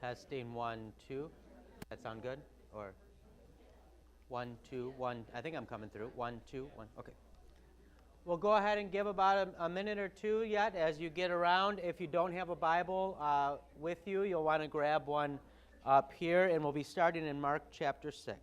Testing 1, 2. That sound good? Or 1, 2, 1. I think I'm coming through. 1, 2, 1. Okay. We'll go ahead and give about a minute or two yet as you get around. If you don't have a Bible with you, you'll want to grab one up here, and we'll be starting in Mark chapter 6.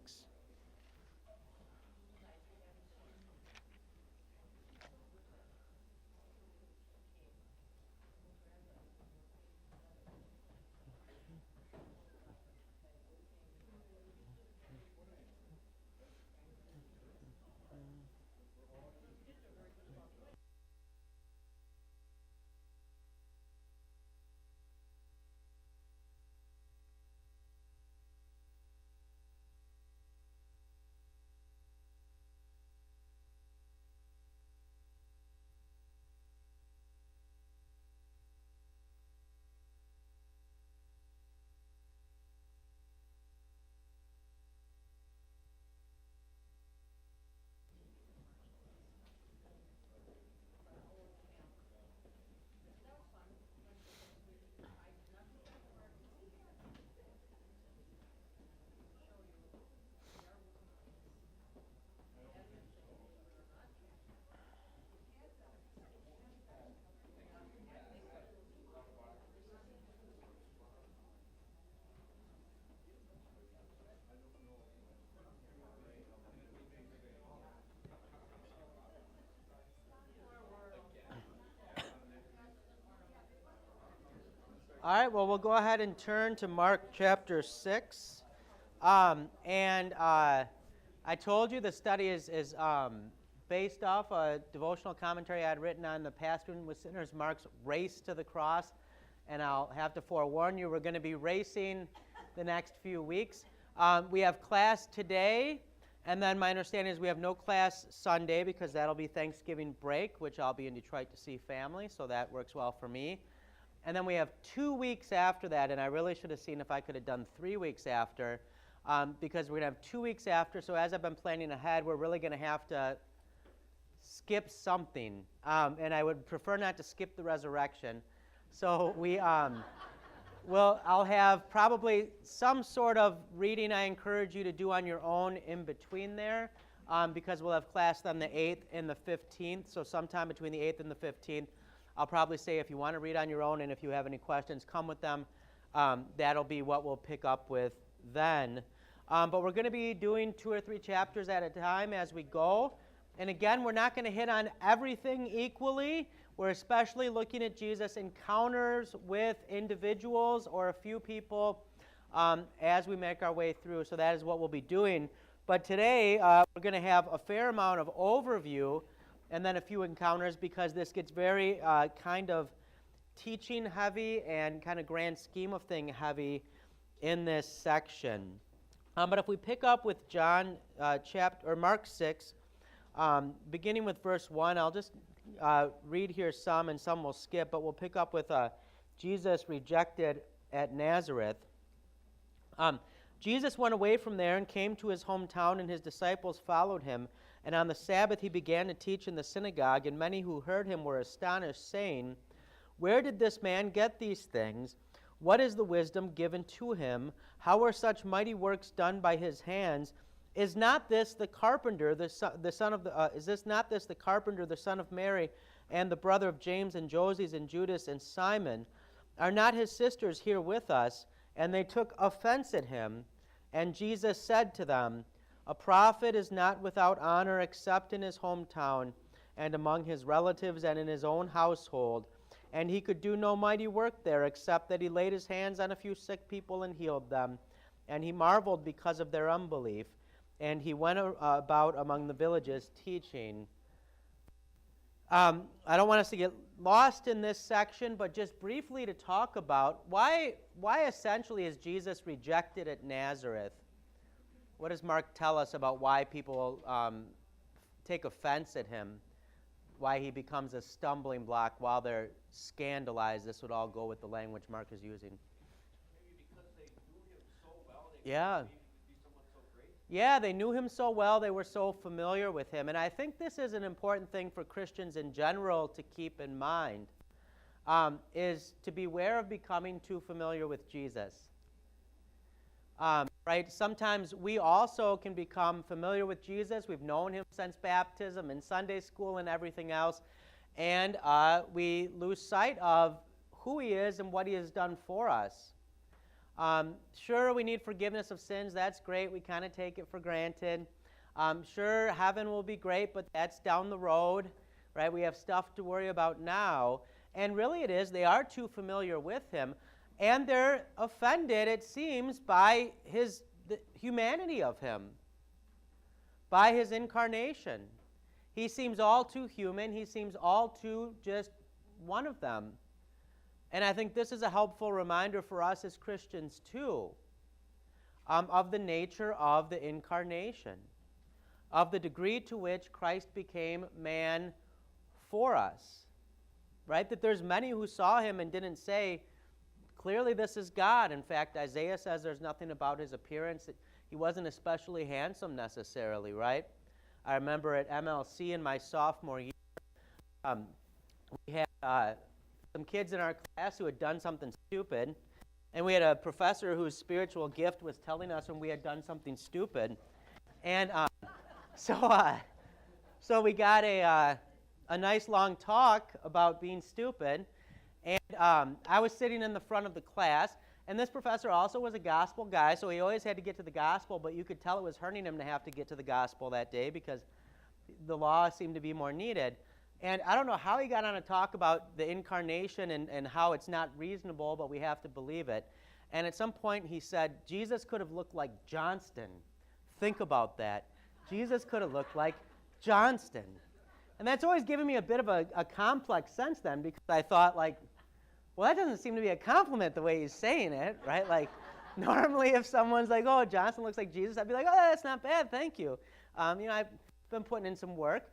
All right, well, we'll go ahead and turn to Mark chapter 6. I told you the study is based off a devotional commentary I had written on the Pastoring with Sinners, Mark's Race to the Cross. And I'll have to forewarn you, we're going to be racing the next few weeks. We have class today, and then my understanding is we have no class Sunday because that'll be Thanksgiving break, which I'll be in Detroit to see family, so that works well for me. And then we have 2 weeks after that, and I really should have seen if I could have done 3 weeks after, because we're going to have 2 weeks after. So as I've been planning ahead, we're really going to have to skip something. And I would prefer not to skip the resurrection. So I'll have probably some sort of reading I encourage you to do on your own in between there, because we'll have class on the 8th and the 15th. So sometime between the 8th and the 15th. I'll probably say if you want to read on your own and if you have any questions, come with them. That'll be what we'll pick up with then. But we're going to be doing 2 or 3 chapters at a time as we go. And again, we're not going to hit on everything equally. We're especially looking at Jesus' encounters with individuals or a few people as we make our way through. So that is what we'll be doing. But today, we're going to have a fair amount of overview and then a few encounters, because this gets very kind of teaching heavy and kind of grand scheme of thing heavy in this section. But if we pick up with Mark 6, beginning with verse 1, I'll just read here some, and some we'll skip, but we'll pick up with Jesus rejected at Nazareth. Jesus went away from there and came to his hometown, and his disciples followed him. And on the Sabbath he began to teach in the synagogue, and many who heard him were astonished, saying, "Where did this man get these things? What is the wisdom given to him? How are such mighty works done by his hands? Is not this the carpenter, the son of Mary, and the brother of James and Joses and Judas and Simon? Are not his sisters here with us?" And they took offense at him. And Jesus said to them, "A prophet is not without honor except in his hometown and among his relatives and in his own household. And he could do no mighty work there except that he laid his hands on a few sick people and healed them. And he marveled because of their unbelief. And he went about among the villages teaching." I don't want us to get lost in this section, but just briefly to talk about why essentially is Jesus rejected at Nazareth? What does Mark tell us about why people take offense at him? Why he becomes a stumbling block while they're scandalized? This would all go with the language Mark is using. Maybe because they knew him so well, Yeah. maybe he could be someone so great. Yeah, they knew him so well, they were so familiar with him. And I think this is an important thing for Christians in general to keep in mind, is to beware of becoming too familiar with Jesus. Right? Sometimes we also can become familiar with Jesus. We've known him since baptism and Sunday school and everything else, and we lose sight of who he is and what he has done for us. Sure, we need forgiveness of sins. That's great. We kind of take it for granted. Sure, heaven will be great, but that's down the road, right? We have stuff to worry about now. And really it is, they are too familiar with him. And they're offended, it seems, by the humanity of him, by his incarnation. He seems all too human. He seems all too just one of them. And I think this is a helpful reminder for us as Christians, too, of the nature of the incarnation, of the degree to which Christ became man for us, right? That there's many who saw him and didn't say, clearly this is God. In fact, Isaiah says there's nothing about his appearance. He wasn't especially handsome necessarily, right? I remember at MLC in my sophomore year, we had some kids in our class who had done something stupid, and we had a professor whose spiritual gift was telling us when we had done something stupid. And so we got a nice long talk about being stupid, and I was sitting in the front of the class, and this professor also was a gospel guy, so he always had to get to the gospel, but you could tell it was hurting him to have to get to the gospel that day because the law seemed to be more needed. And I don't know how he got on to talk about the incarnation and how it's not reasonable, but we have to believe it. And at some point he said, Jesus could have looked like Johnston. Think about that. Jesus could have looked like Johnston. And that's always given me a bit of a complex sense then, because I thought, like, well, that doesn't seem to be a compliment the way he's saying it, right? Like, normally if someone's like, oh, Johnston looks like Jesus, I'd be like, oh, that's not bad, thank you. I've been putting in some work.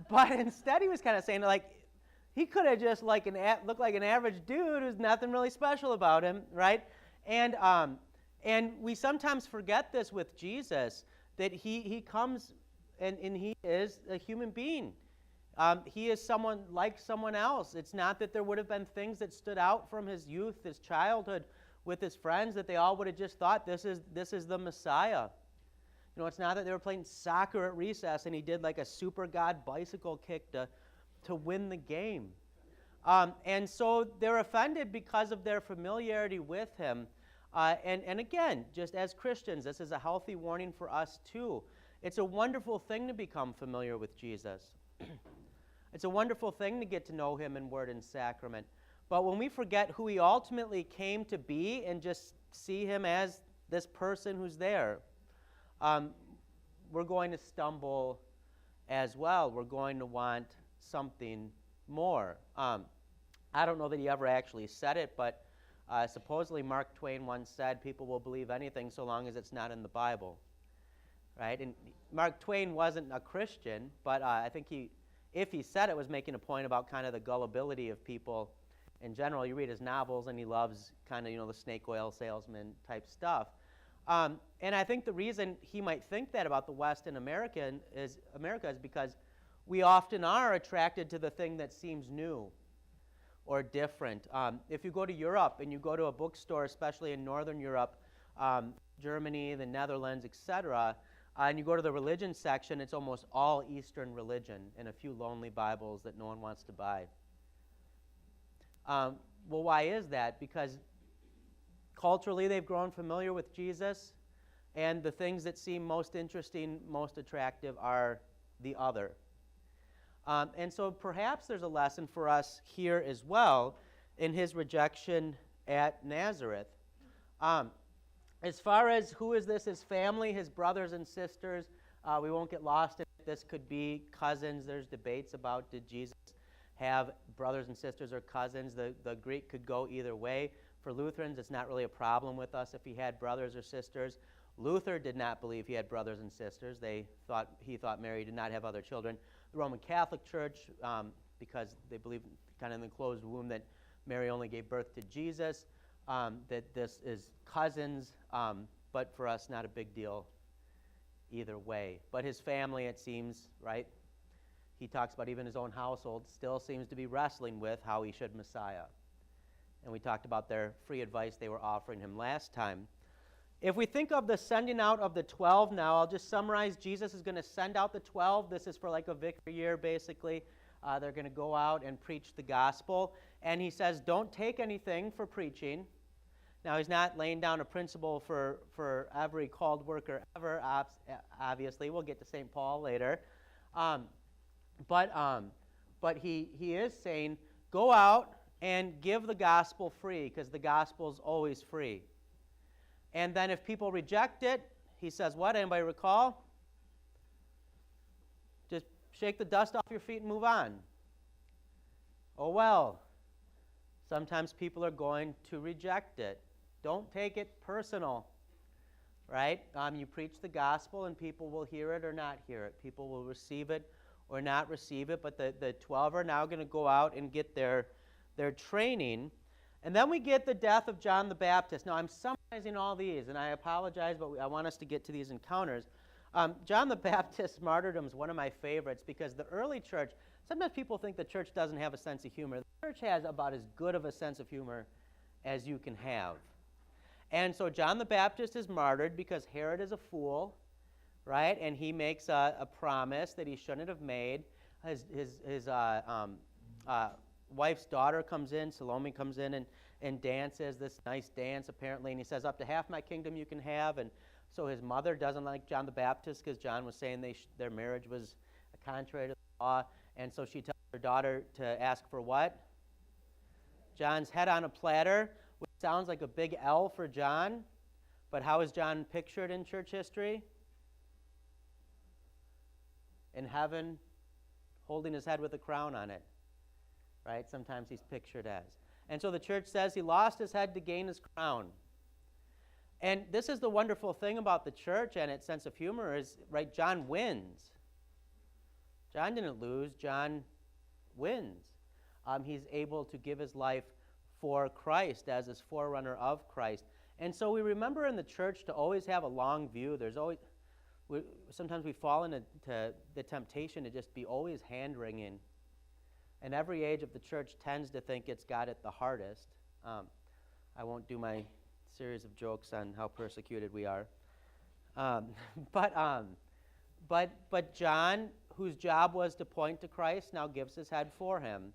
But instead he was kind of saying, like, he could have just looked like an average dude who's nothing really special about him, right? And we sometimes forget this with Jesus, that he comes and he is a human being. He is someone like someone else. It's not that there would have been things that stood out from his youth, his childhood, with his friends that they all would have just thought, this is the Messiah. You know, it's not that they were playing soccer at recess and he did like a super God bicycle kick to win the game. And so they're offended because of their familiarity with him. And again, just as Christians, this is a healthy warning for us too. It's a wonderful thing to become familiar with Jesus. It's a wonderful thing to get to know him in word and sacrament. But when we forget who he ultimately came to be and just see him as this person who's there, we're going to stumble as well. We're going to want something more. I don't know that he ever actually said it, but supposedly Mark Twain once said, people will believe anything so long as it's not in the Bible. Right? And Mark Twain wasn't a Christian, but I think if he said it, was making a point about kind of the gullibility of people in general. You read his novels, and he loves kind of, the snake oil salesman type stuff. And I think the reason he might think that about the West and America is because we often are attracted to the thing that seems new or different. If you go to Europe and you go to a bookstore, especially in Northern Europe, Germany, the Netherlands, etc., and you go to the religion section, it's almost all Eastern religion and a few lonely Bibles that no one wants to buy. Well, why is that? Because culturally they've grown familiar with Jesus, and the things that seem most interesting, most attractive are the other. And so perhaps there's a lesson for us here as well in his rejection at Nazareth. As far as who is this, his family, his brothers and sisters, we won't get lost in it. This could be cousins. There's debates about, did Jesus have brothers and sisters or cousins? The Greek could go either way. For Lutherans, it's not really a problem with us if he had brothers or sisters. Luther did not believe he had brothers and sisters. He thought Mary did not have other children. The Roman Catholic Church, because they believe kind of in the closed womb that Mary only gave birth to Jesus, that this is cousins, but for us, not a big deal either way. But his family, it seems, right? He talks about even his own household still seems to be wrestling with how he should Messiah. And we talked about their free advice they were offering him last time. If we think of the sending out of the 12 now, I'll just summarize. Jesus is going to send out the 12. This is for like a victory year, basically. They're going to go out and preach the gospel. And he says, don't take anything for preaching. Now, he's not laying down a principle for every called worker ever, obviously. We'll get to St. Paul later. But he is saying, go out and give the gospel free, because the gospel is always free. And then if people reject it, he says what? Anybody recall? Just shake the dust off your feet and move on. Oh, well, sometimes people are going to reject it. Don't take it personal, right? You preach the gospel, and people will hear it or not hear it. People will receive it or not receive it, but the 12 are now going to go out and get their training. And then we get the death of John the Baptist. Now, I'm summarizing all these, and I apologize, but I want us to get to these encounters. John the Baptist's martyrdom is one of my favorites, because the early church, sometimes people think the church doesn't have a sense of humor. The church has about as good of a sense of humor as you can have. And so John the Baptist is martyred because Herod is a fool, right? And he makes a promise that he shouldn't have made. His wife's daughter comes in, Salome comes in and dances this nice dance, apparently, and he says, up to half my kingdom you can have. And so his mother doesn't like John the Baptist because John was saying their marriage was contrary to the law. And so she tells her daughter to ask for what? John's head on a platter, which sounds like a big L for John. But how is John pictured in church history? In heaven, holding his head with a crown on it. Right? Sometimes he's pictured as. And so the church says he lost his head to gain his crown. And this is the wonderful thing about the church and its sense of humor is, right, John wins. John didn't lose. John wins. He's able to give his life for Christ as his forerunner of Christ. And so we remember in the church to always have a long view. There's always, sometimes we fall into the temptation to just be always hand-wringing. And every age of the church tends to think it's got it the hardest. I won't do my series of jokes on how persecuted we are. But John, whose job was to point to Christ, now gives his head for him.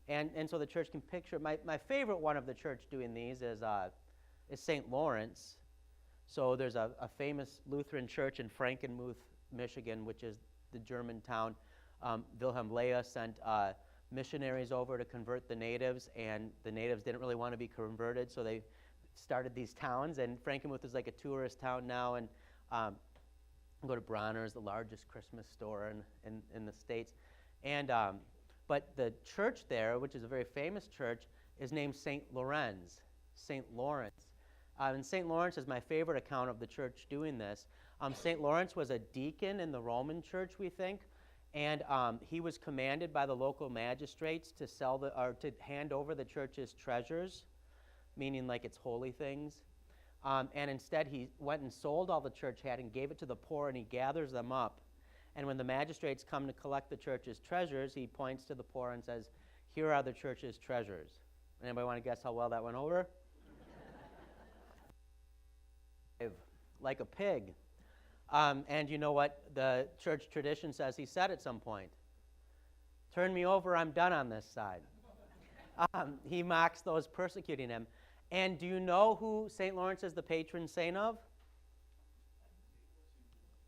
And so the church can picture, my favorite one of the church doing these is St. Lawrence. So there's a famous Lutheran church in Frankenmuth, Michigan, which is the German town. Wilhelm Leah sent missionaries over to convert the natives, and the natives didn't really want to be converted, so they started these towns, and Frankenmuth is like a tourist town now, and go to Bronner's, the largest Christmas store in the States. And but the church there, which is a very famous church, is named St. Lorenz, St. Lawrence. And St. Lawrence is my favorite account of the church doing this. St. Lawrence was a deacon in the Roman church, we think, and he was commanded by the local magistrates to to hand over the church's treasures, meaning like its holy things. And instead, he went and sold all the church had and gave it to the poor, and he gathers them up. And when the magistrates come to collect the church's treasures, he points to the poor and says, "Here are the church's treasures." Anybody want to guess how well that went over? Like a pig. And you know what the church tradition says he said at some point? "Turn me over, I'm done on this side." He mocks those persecuting him. And do you know who St. Lawrence is the patron saint of?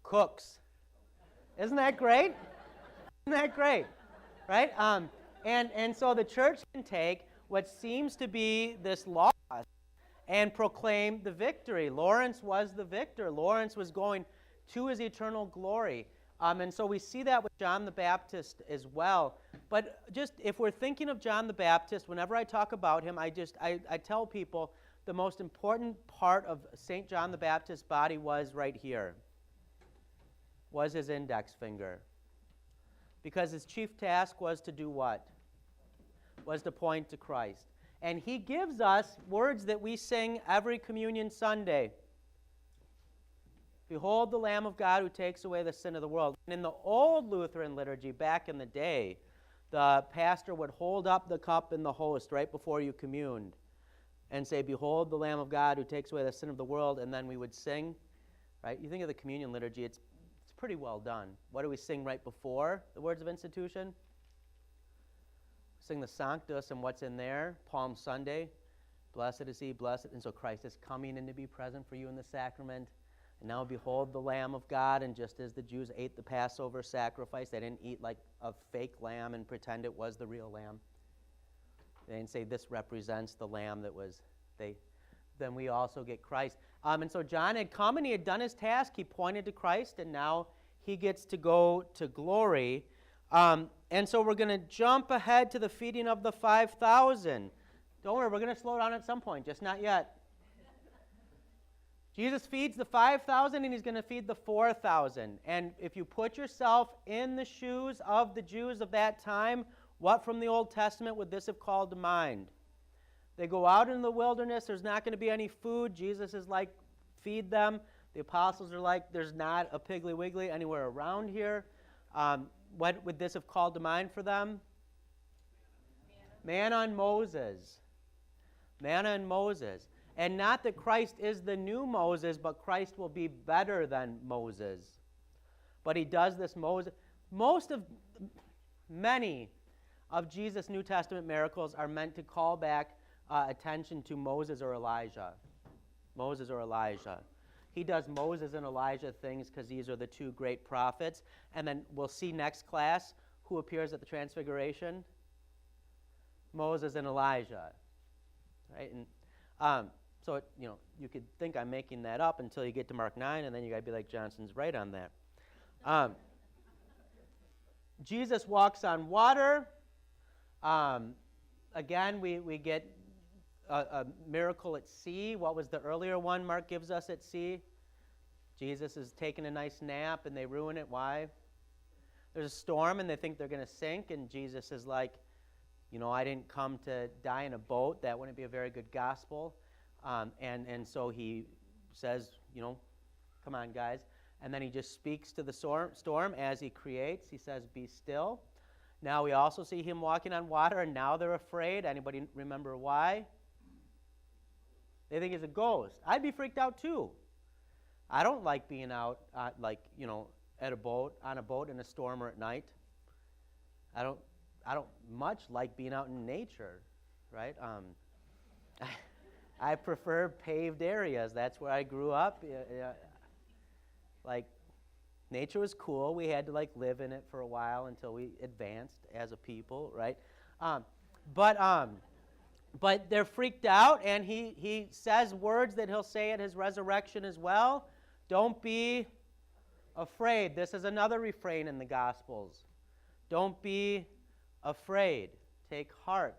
Cooks. Isn't that great? Isn't that great? Right? And so the church can take what seems to be this loss and proclaim the victory. Lawrence was the victor. Lawrence was going to his eternal glory. And so we see that with John the Baptist as well. But just if we're thinking of John the Baptist, whenever I talk about him, I tell people the most important part of St. John the Baptist's body was right here, was his index finger. Because his chief task was to do what? Was to point to Christ. And he gives us words that we sing every communion Sunday. "Behold the Lamb of God who takes away the sin of the world." And in the old Lutheran liturgy back in the day, the pastor would hold up the cup and the host right before you communed. and say, "Behold the Lamb of God who takes away the sin of the world," and then we would sing, right? You think of the communion liturgy, it's pretty well done. What do we sing right before the words of institution? Sing the Sanctus and what's in there, Palm Sunday. Blessed is he, blessed. And so Christ is coming in to be present for you in the sacrament. And now behold the Lamb of God. And just as the Jews ate the Passover sacrifice, they didn't eat like a fake lamb and pretend it was the real lamb. They didn't say this represents the lamb that was, then we also get Christ. And so John had come and he had done his task. He pointed to Christ, and now he gets to go to glory. And so we're going to jump ahead to the feeding of the 5,000. Don't worry, we're going to slow down at some point, just not yet. Jesus feeds the 5,000 and he's going to feed the 4,000. And if you put yourself in the shoes of the Jews of that time, what from the Old Testament would this have called to mind? They go out in the wilderness, there's not going to be any food. Jesus is like, feed them. The apostles are like, there's not a Piggly Wiggly anywhere around here. What would this have called to mind for them? Manna and Moses. Manna and Moses. And not that Christ is the new Moses, but Christ will be better than Moses. But he does this many of Jesus' New Testament miracles are meant to call back attention to Moses or Elijah. Moses or Elijah. He does Moses and Elijah things because these are the two great prophets. And then we'll see next class who appears at the Transfiguration. Moses and Elijah. Right? And so you could think I'm making that up until you get to Mark 9, and then you got to be like, Johnson's right on that. Jesus walks on water. Again, we get a miracle at sea. What was the earlier one Mark gives us at sea? Jesus is taking a nice nap, and they ruin it. Why? There's a storm, and they think they're going to sink, and Jesus is like, I didn't come to die in a boat. That wouldn't be a very good gospel. And so he says, come on, guys. And then he just speaks to the storm as he creates. He says, be still. Now we also see him walking on water, and now they're afraid. Anybody remember why? They think he's a ghost. I'd be freaked out too. I don't like being out, at a boat, on a boat in a storm or at night. I don't much like being out in nature, right? I prefer paved areas. That's where I grew up. Nature was cool. We had to live in it for a while until we advanced as a people, right? But they're freaked out, and he says words that he'll say at his resurrection as well. Don't be afraid. This is another refrain in the Gospels. Don't be afraid. Take heart.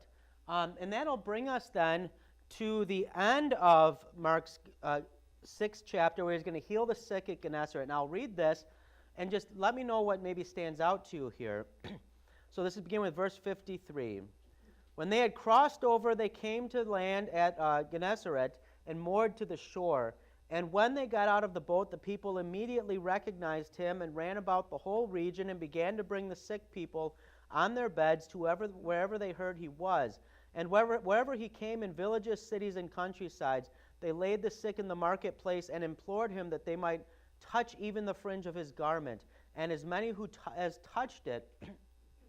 And that'll bring us then to the end of Mark's 6th chapter, where he's going to heal the sick at Gennesaret. And I'll read this, and just let me know what maybe stands out to you here. So this is beginning with verse 53. When they had crossed over, they came to land at Gennesaret and moored to the shore. And when they got out of the boat, the people immediately recognized him and ran about the whole region and began to bring the sick people on their beds to wherever they heard he was. And wherever he came, in villages, cities, and countrysides, they laid the sick in the marketplace and implored him that they might touch even the fringe of his garment. And as many as touched it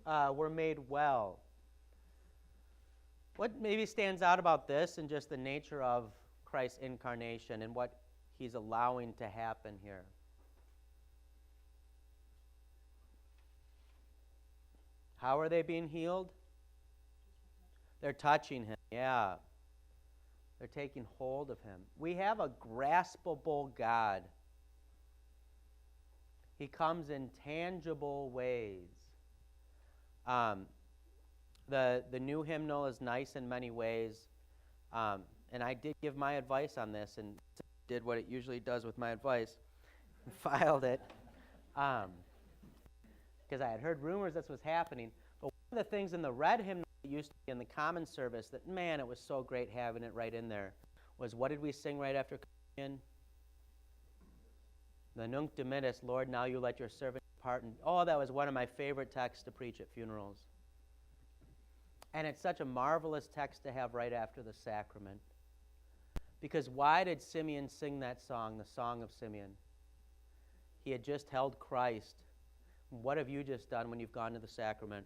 were made well. What maybe stands out about this and just the nature of Christ's incarnation and what he's allowing to happen here? How are they being healed? They're touching him, yeah. They're taking hold of him. We have a graspable God. He comes in tangible ways. The new hymnal is nice in many ways, and I did give my advice on this and did what it usually does with my advice, and filed it, because I had heard rumors this was happening. But one of the things in the red hymnal that used to be in the common service that, man, it was so great having it right in there, was what did we sing right after communion? The Nunc Dimittis, Lord, now you let your servant depart. And, that was one of my favorite texts to preach at funerals. And it's such a marvelous text to have right after the sacrament. Because why did Simeon sing that song, the Song of Simeon? He had just held Christ. What have you just done when you've gone to the sacrament?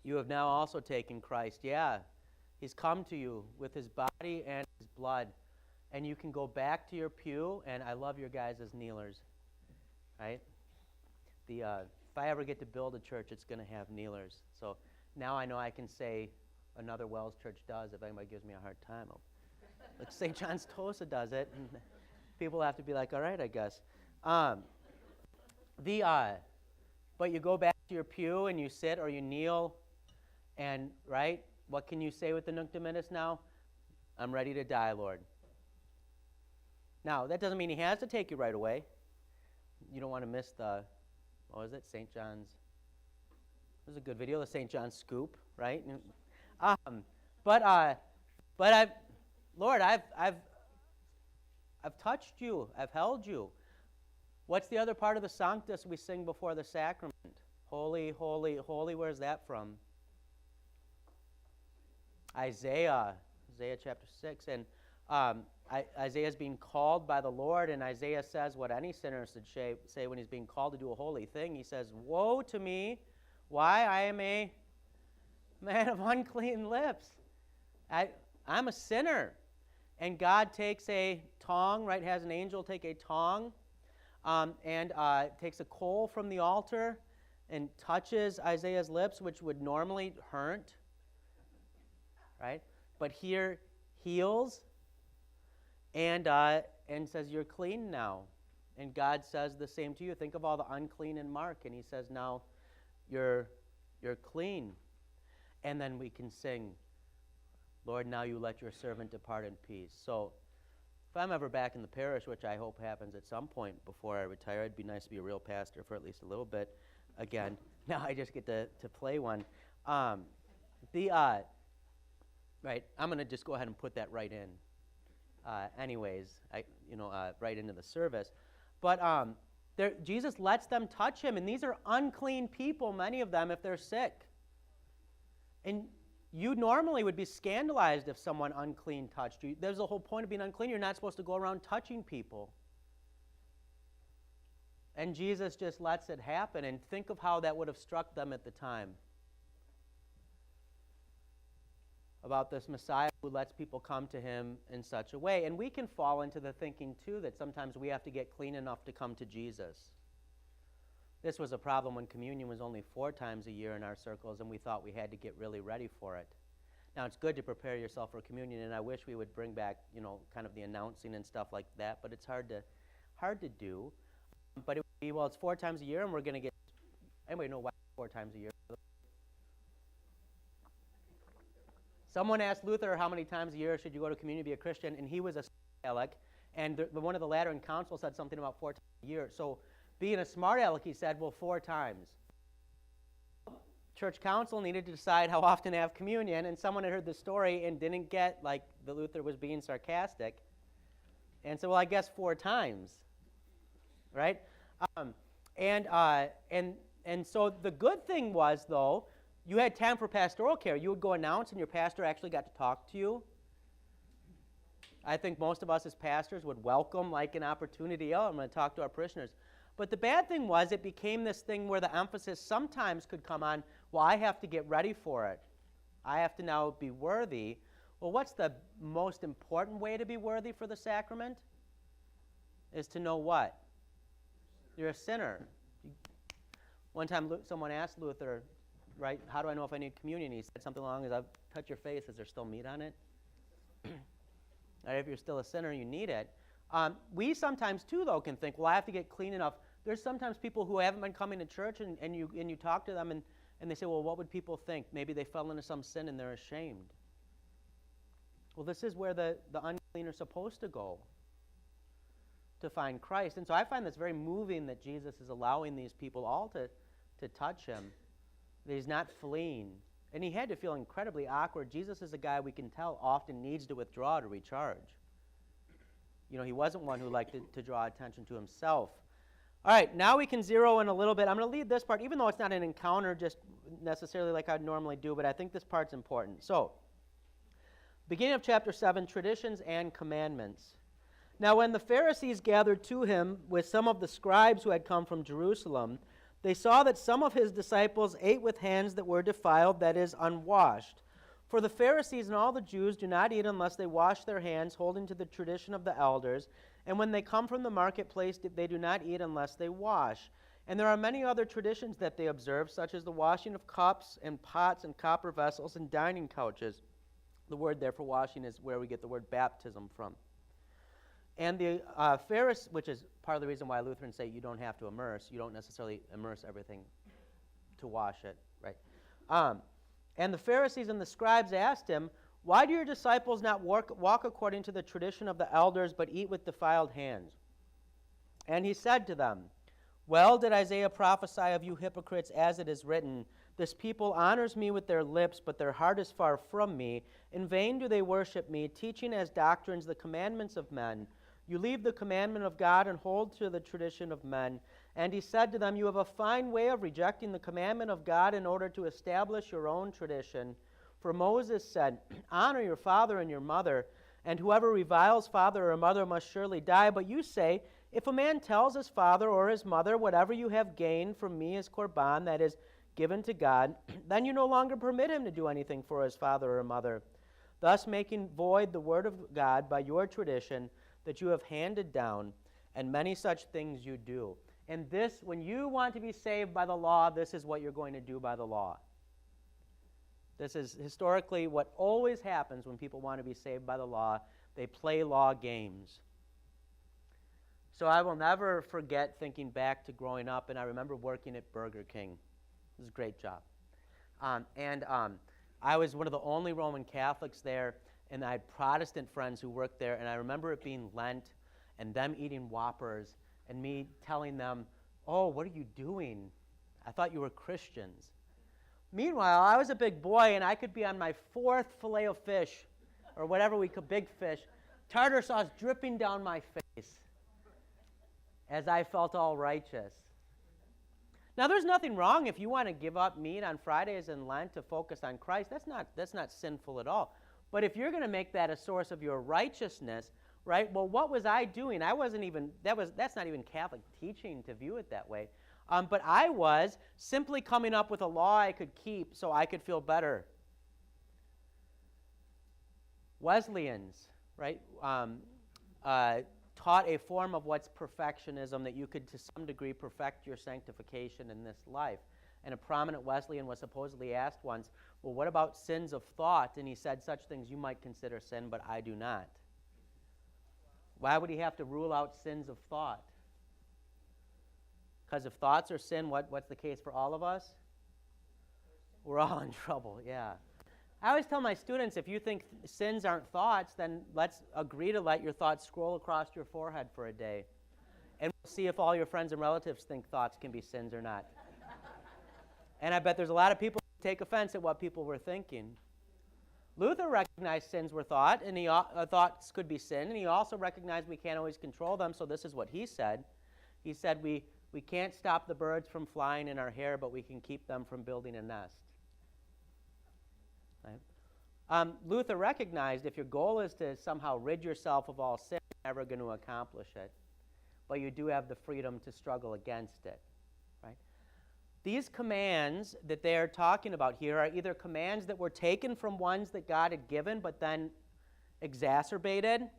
You have now also taken Christ. Yeah, he's come to you with his body and his blood. And you can go back to your pew, and I love your guys as kneelers, right? If I ever get to build a church, it's going to have kneelers. So now I know I can say another Wells church does if anybody gives me a hard time. Like St. John's Tosa does it, and people have to be like, all right, I guess. But you go back to your pew and you sit or you kneel, and, right, what can you say with the Nunc Dimittis now? I'm ready to die, Lord. Now, that doesn't mean he has to take you right away. You don't want to miss what was it, St. John's? It was a good video, the St. John's Scoop, right? But Lord, I've touched you. I've held you. What's the other part of the Sanctus we sing before the sacrament? Holy, holy, holy. Where's that from? Isaiah chapter 6. And Isaiah is being called by the Lord, and Isaiah says what any sinner should say when he's being called to do a holy thing. He says, woe to me. Why? I am a man of unclean lips. I'm a sinner. And God takes a tongue, right, has an angel take a tongue and takes a coal from the altar and touches Isaiah's lips, which would normally hurt, right? But here heals and says, you're clean now. And God says the same to you. Think of all the unclean in Mark, and he says, now you're clean. And then we can sing, Lord, now you let your servant depart in peace. So if I'm ever back in the parish, which I hope happens at some point before I retire, it'd be nice to be a real pastor for at least a little bit. Again, now I just get to play one. Right, I'm going to just go ahead and put that right in. Right into the service. But Jesus lets them touch him, and these are unclean people, many of them, if they're sick. And you normally would be scandalized if someone unclean touched you. There's the whole point of being unclean. You're not supposed to go around touching people. And Jesus just lets it happen, and think of how that would have struck them at the time. About this Messiah who lets people come to him in such a way. And we can fall into the thinking, too, that sometimes we have to get clean enough to come to Jesus. This was a problem when communion was only 4 times a year in our circles, and we thought we had to get really ready for it. Now, it's good to prepare yourself for communion, and I wish we would bring back, kind of the announcing and stuff like that, but it's hard to do. But it would be, well, it's 4 times a year, and we're going to get, anybody know why 4 times a year? Someone asked Luther how many times a year should you go to communion to be a Christian, and he was a aleck, and one of the Lateran councils said something about 4 times a year. So being a smart aleck, he said, well, 4 times. Church council needed to decide how often to have communion, and someone had heard the story and didn't get, like, that Luther was being sarcastic, and said, well, I guess 4 times, right? And so the good thing was, though, you had time for pastoral care. You would go announce, and your pastor actually got to talk to you. I think most of us as pastors would welcome like an opportunity. Oh, I'm going to talk to our parishioners. But the bad thing was it became this thing where the emphasis sometimes could come on, well, I have to get ready for it. I have to now be worthy. Well, what's the most important way to be worthy for the sacrament? Is to know what? You're a sinner. One time someone asked Luther, right, how do I know if I need communion? He said something along as, I've touched your face, is there still meat on it? If you're still a sinner, you need it. We sometimes, too, though, can think, well, I have to get clean enough. There's sometimes people who haven't been coming to church, and you talk to them, and they say, well, what would people think? Maybe they fell into some sin and they're ashamed. Well, this is where the unclean are supposed to go to find Christ. And so I find this very moving that Jesus is allowing these people all to touch him. That he's not fleeing. And he had to feel incredibly awkward. Jesus is a guy we can tell often needs to withdraw to recharge. He wasn't one who liked to draw attention to himself. All right, now we can zero in a little bit. I'm going to lead this part, even though it's not an encounter just necessarily like I'd normally do, but I think this part's important. So, Beginning of chapter 7, traditions and commandments. Now when the Pharisees gathered to him with some of the scribes who had come from Jerusalem, they saw that some of his disciples ate with hands that were defiled, that is, unwashed. For the Pharisees and all the Jews do not eat unless they wash their hands, holding to the tradition of the elders. And when they come from the marketplace, they do not eat unless they wash. And there are many other traditions that they observe, such as the washing of cups and pots and copper vessels and dining couches. The word there for washing is where we get the word baptism from. And the Pharisees, which is part of the reason why Lutherans say you don't have to immerse. You don't necessarily immerse everything to wash it, right? And the Pharisees and the scribes asked him, "Why do your disciples not walk according to the tradition of the elders, but eat with defiled hands?" And he said to them, "Well did Isaiah prophesy of you hypocrites, as it is written, 'This people honors me with their lips, but their heart is far from me. In vain do they worship me, teaching as doctrines the commandments of men. You leave the commandment of God and hold to the tradition of men.' And he said to them, 'You have a fine way of rejecting the commandment of God in order to establish your own tradition. For Moses said, "Honor your father and your mother, and whoever reviles father or mother must surely die." But you say, "If a man tells his father or his mother, whatever you have gained from me is korban, that is, given to God," then you no longer permit him to do anything for his father or mother, thus making void the word of God by your tradition that you have handed down, and many such things you do. And this, when you want to be saved by the law, this is what you're going to do by the law. This is historically what always happens when people want to be saved by the law. They play law games. So I will never forget thinking back to growing up, and I remember working at Burger King. It was a great job. I was one of the only Roman Catholics there, and I had Protestant friends who worked there, and I remember it being Lent, and them eating Whoppers, and me telling them, "Oh, what are you doing? I thought you were Christians." Meanwhile, I was a big boy, and I could be on my 4th fillet of fish, or whatever we could, big fish, tartar sauce dripping down my face, as I felt all righteous. Now, there's nothing wrong if you want to give up meat on Fridays and Lent to focus on Christ. That's not sinful at all. But if you're going to make that a source of your righteousness, right? Well, what was I doing? That's not even Catholic teaching to view it that way. But I was simply coming up with a law I could keep so I could feel better. Wesleyans, right? Taught a form of what's perfectionism, that you could to some degree perfect your sanctification in this life. And a prominent Wesleyan was supposedly asked once, "Well, what about sins of thought?" And he said, "Such things you might consider sin, but I do not." Why would he have to rule out sins of thought? Because if thoughts are sin, what's the case for all of us? We're all in trouble, yeah. I always tell my students, if you think sins aren't thoughts, then let's agree to let your thoughts scroll across your forehead for a day. And we'll see if all your friends and relatives think thoughts can be sins or not. And I bet there's a lot of people who take offense at what people were thinking. Luther recognized sins were thought, and thoughts could be sin, and he also recognized we can't always control them, so this is what he said. He said we can't stop the birds from flying in our hair, but we can keep them from building a nest. Right? Luther recognized if your goal is to somehow rid yourself of all sin, you're never going to accomplish it. But you do have the freedom to struggle against it. Right? These commands that they are talking about here are either commands that were taken from ones that God had given but then exacerbated.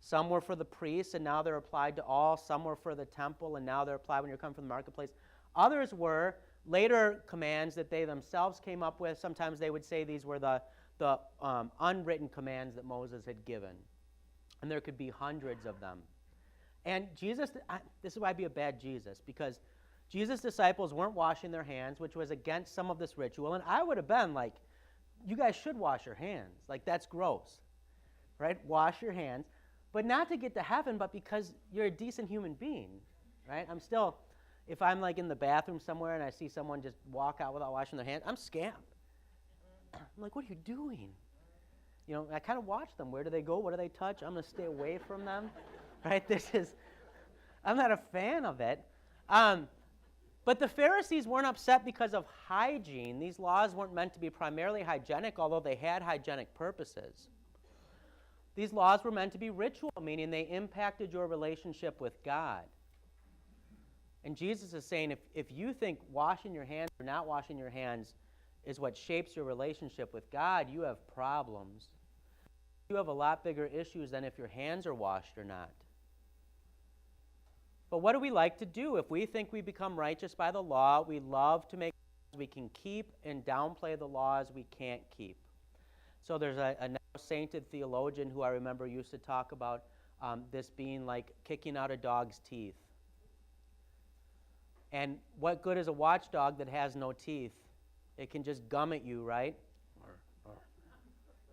Some were for the priests, and now they're applied to all. Some were for the temple, and now they're applied when you're coming from the marketplace. Others were later commands that they themselves came up with. Sometimes they would say these were the unwritten commands that Moses had given. And there could be hundreds of them. And Jesus, this is why I'd be a bad Jesus, because Jesus' disciples weren't washing their hands, which was against some of this ritual. And I would have been like, you guys should wash your hands. Like, that's gross, right? Wash your hands. But not to get to heaven, but because you're a decent human being, right? I'm still, if I'm like in the bathroom somewhere and I see someone just walk out without washing their hands, I'm scammed. I'm like, what are you doing? You know, I kind of watch them. Where do they go? What do they touch? I'm going to stay away from them, right? I'm not a fan of it. But the Pharisees weren't upset because of hygiene. These laws weren't meant to be primarily hygienic, although they had hygienic purposes. These laws were meant to be ritual, meaning they impacted your relationship with God. And Jesus is saying if you think washing your hands or not washing your hands is what shapes your relationship with God, you have problems. You have a lot bigger issues than if your hands are washed or not. But what do we like to do? If we think we become righteous by the law, we love to make laws we can keep and downplay the laws we can't keep. So there's a now sainted theologian who I remember used to talk about this being like kicking out a dog's teeth. And what good is a watchdog that has no teeth? It can just gum at you, right?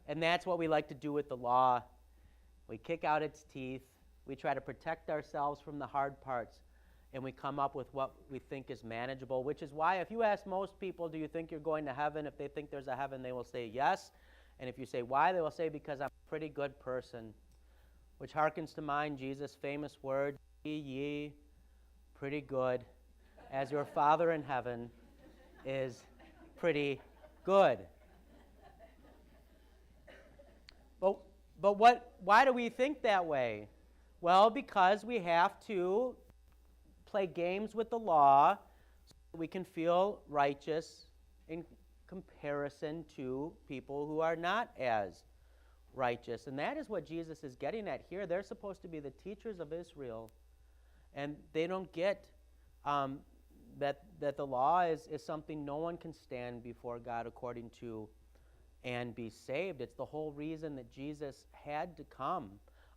And that's what we like to do with the law. We kick out its teeth. We try to protect ourselves from the hard parts. And we come up with what we think is manageable, which is why if you ask most people, do you think you're going to heaven? If they think there's a heaven, they will say yes. And if you say why, they will say because I'm a pretty good person, which harkens to mind Jesus' famous words, be ye pretty good, as your Father in heaven is pretty good. But why do we think that way? Well, because we have to play games with the law so that we can feel righteous in comparison to people who are not as righteous. And that is what Jesus is getting at here. They're supposed to be the teachers of Israel, and they don't get that the law is something no one can stand before God according to and be saved. It's the whole reason that Jesus had to come.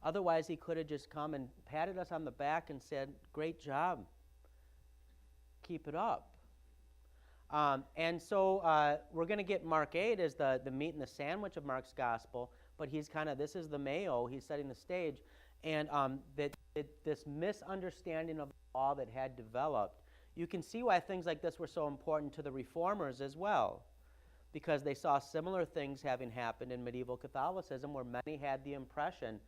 Otherwise, he could have just come and patted us on the back and said, great job. Keep it up. And so we're going to get Mark 8 as the meat and the sandwich of Mark's gospel, but he's kind of, this is the mayo, he's setting the stage, and this misunderstanding of the law that had developed. You can see why things like this were so important to the reformers as well, because they saw similar things having happened in medieval Catholicism, where many had the impression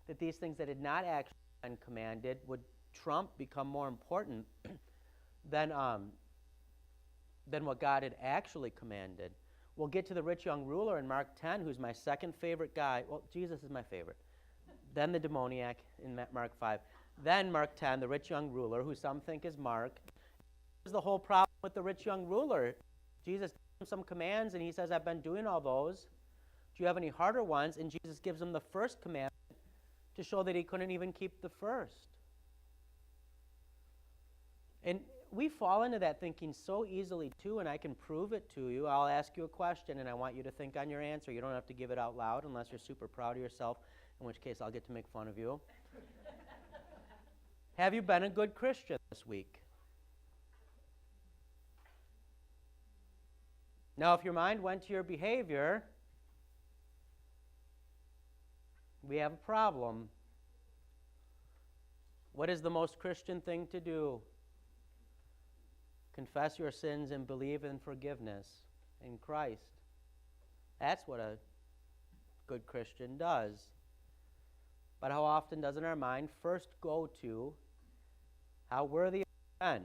that these things that had not actually been commanded would become more important than what God had actually commanded. We'll get to the rich young ruler in Mark 10, who's my second favorite guy. Well, Jesus is my favorite. Then the demoniac in Mark 5. Then Mark 10, the rich young ruler, who some think is Mark. Here's the whole problem with the rich young ruler. Jesus gives him some commands, and he says, I've been doing all those. Do you have any harder ones? And Jesus gives him the first commandment to show that he couldn't even keep the first. And we fall into that thinking so easily, too, and I can prove it to you. I'll ask you a question, and I want you to think on your answer. You don't have to give it out loud unless you're super proud of yourself, in which case I'll get to make fun of you. Have you been a good Christian this week? Now, if your mind went to your behavior, we have a problem. What is the most Christian thing to do? Confess your sins and believe in forgiveness in Christ. That's what a good Christian does. But how often doesn't our mind first go to how worthy have you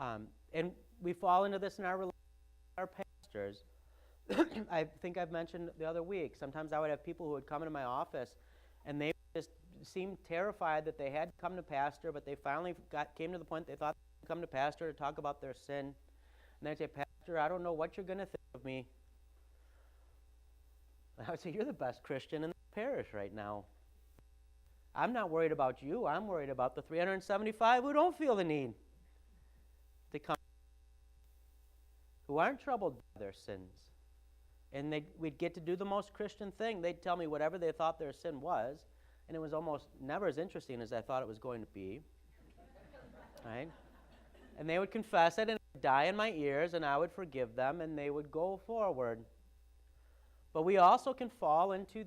been? And we fall into this in our relationship with our pastors. I think I've mentioned the other week, sometimes I would have people who would come into my office and they just seemed terrified that they had come to pastor, but they finally came to the point they thought they'd come to pastor to talk about their sin. And they'd say, Pastor, I don't know what you're going to think of me. And I would say, you're the best Christian in the parish right now. I'm not worried about you. I'm worried about the 375 who don't feel the need to come, who aren't troubled by their sins. And we'd get to do the most Christian thing. They'd tell me whatever they thought their sin was, and it was almost never as interesting as I thought it was going to be. Right? And they would confess it, and it would die in my ears, and I would forgive them, and they would go forward. But we also can fall into